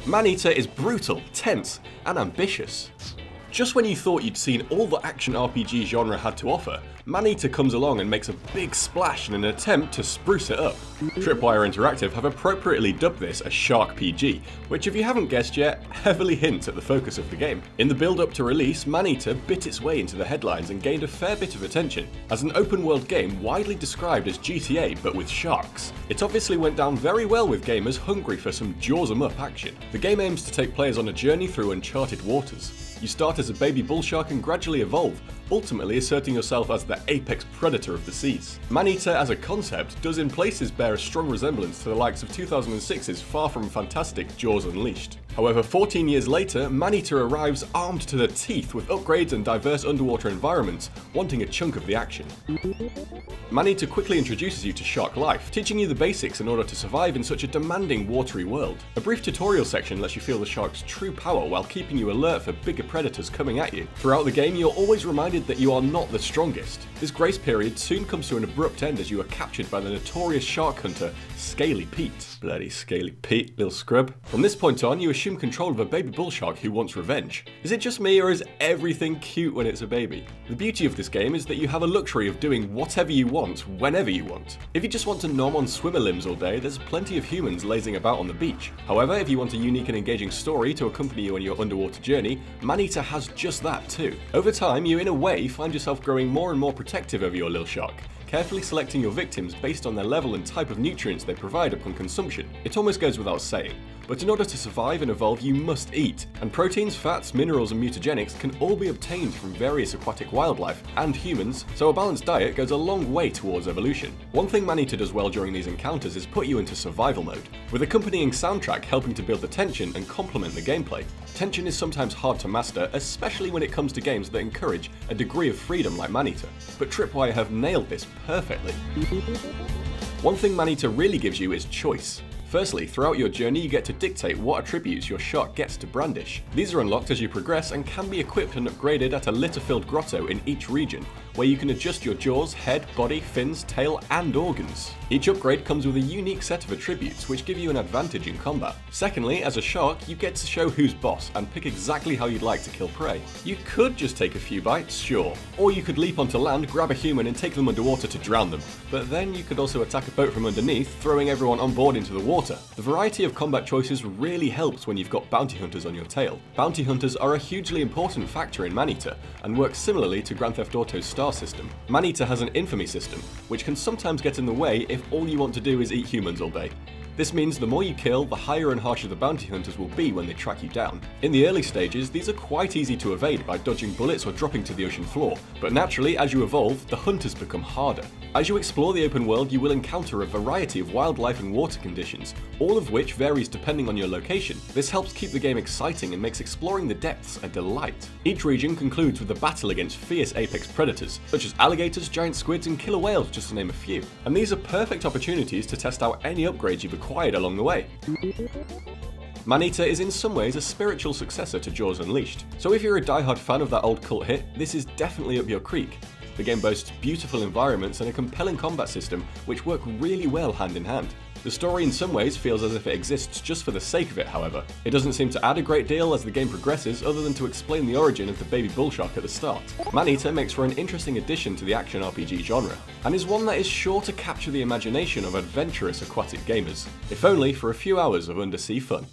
Maneater is brutal, tense, and ambitious. Just when you thought you'd seen all the action RPG genre had to offer, Maneater comes along and makes a big splash in an attempt to spruce it up. Tripwire Interactive have appropriately dubbed this a Shark PG, which if you haven't guessed yet, heavily hints at the focus of the game. In the build-up to release, Maneater bit its way into the headlines and gained a fair bit of attention, as an open-world game widely described as GTA but with sharks. It obviously went down very well with gamers hungry for some jaws-em-up action. The game aims to take players on a journey through uncharted waters. You start as a baby bull shark and gradually evolve, ultimately asserting yourself as the apex predator of the seas. Maneater as a concept does in places bear a strong resemblance to the likes of 2006's far from fantastic Jaws Unleashed. However, 14 years later, Maneater arrives armed to the teeth with upgrades and diverse underwater environments, wanting a chunk of the action. Maneater quickly introduces you to shark life, teaching you the basics in order to survive in such a demanding watery world. A brief tutorial section lets you feel the shark's true power while keeping you alert for bigger predators coming at you. Throughout the game, you're always reminded that you are not the strongest. This grace period soon comes to an abrupt end as you are captured by the notorious shark hunter, Scaly Pete. Bloody Scaly Pete, little scrub. From this point on, you assume control of a baby bull shark who wants revenge. Is it just me, or is everything cute when it's a baby? The beauty of this game is that you have a luxury of doing whatever you want, whenever you want. If you just want to nom on swimmer limbs all day, there's plenty of humans lazing about on the beach. However, if you want a unique and engaging story to accompany you on your underwater journey, Maneater has just that too. Over time, you in a way find yourself growing more and more protective over your little shark, carefully selecting your victims based on their level and type of nutrients they provide upon consumption. It almost goes without saying, but in order to survive and evolve you must eat, and proteins, fats, minerals and mutagenics can all be obtained from various aquatic wildlife and humans, so a balanced diet goes a long way towards evolution. One thing Maneater does well during these encounters is put you into survival mode, with accompanying soundtrack helping to build the tension and complement the gameplay. Tension is sometimes hard to master, especially when it comes to games that encourage a degree of freedom like Maneater, but Tripwire have nailed this perfectly. One thing Maneater really gives you is choice. Firstly, throughout your journey you get to dictate what attributes your shark gets to brandish. These are unlocked as you progress and can be equipped and upgraded at a litter-filled grotto in each region, where you can adjust your jaws, head, body, fins, tail and organs. Each upgrade comes with a unique set of attributes which give you an advantage in combat. Secondly, as a shark, you get to show who's boss and pick exactly how you'd like to kill prey. You could just take a few bites, sure, or you could leap onto land, grab a human and take them underwater to drown them, but then you could also attack a boat from underneath, throwing everyone on board into the water. The variety of combat choices really helps when you've got bounty hunters on your tail. Bounty hunters are a hugely important factor in Maneater and work similarly to Grand Theft Auto's star system. Maneater has an infamy system, which can sometimes get in the way if all you want to do is eat humans all day. This means the more you kill, the higher and harsher the bounty hunters will be when they track you down. In the early stages, these are quite easy to evade by dodging bullets or dropping to the ocean floor, but naturally as you evolve, the hunters become harder. As you explore the open world, you will encounter a variety of wildlife and water conditions, all of which varies depending on your location. This helps keep the game exciting and makes exploring the depths a delight. Each region concludes with a battle against fierce apex predators, such as alligators, giant squids and killer whales, just to name a few. And these are perfect opportunities to test out any upgrades you've acquired along the way. Maneater is in some ways a spiritual successor to Jaws Unleashed, so if you're a die-hard fan of that old cult hit, this is definitely up your creek. The game boasts beautiful environments and a compelling combat system which work really well hand in hand. The story in some ways feels as if it exists just for the sake of it, however. It doesn't seem to add a great deal as the game progresses other than to explain the origin of the baby bull shark at the start. Maneater makes for an interesting addition to the action RPG genre, and is one that is sure to capture the imagination of adventurous aquatic gamers, if only for a few hours of undersea fun.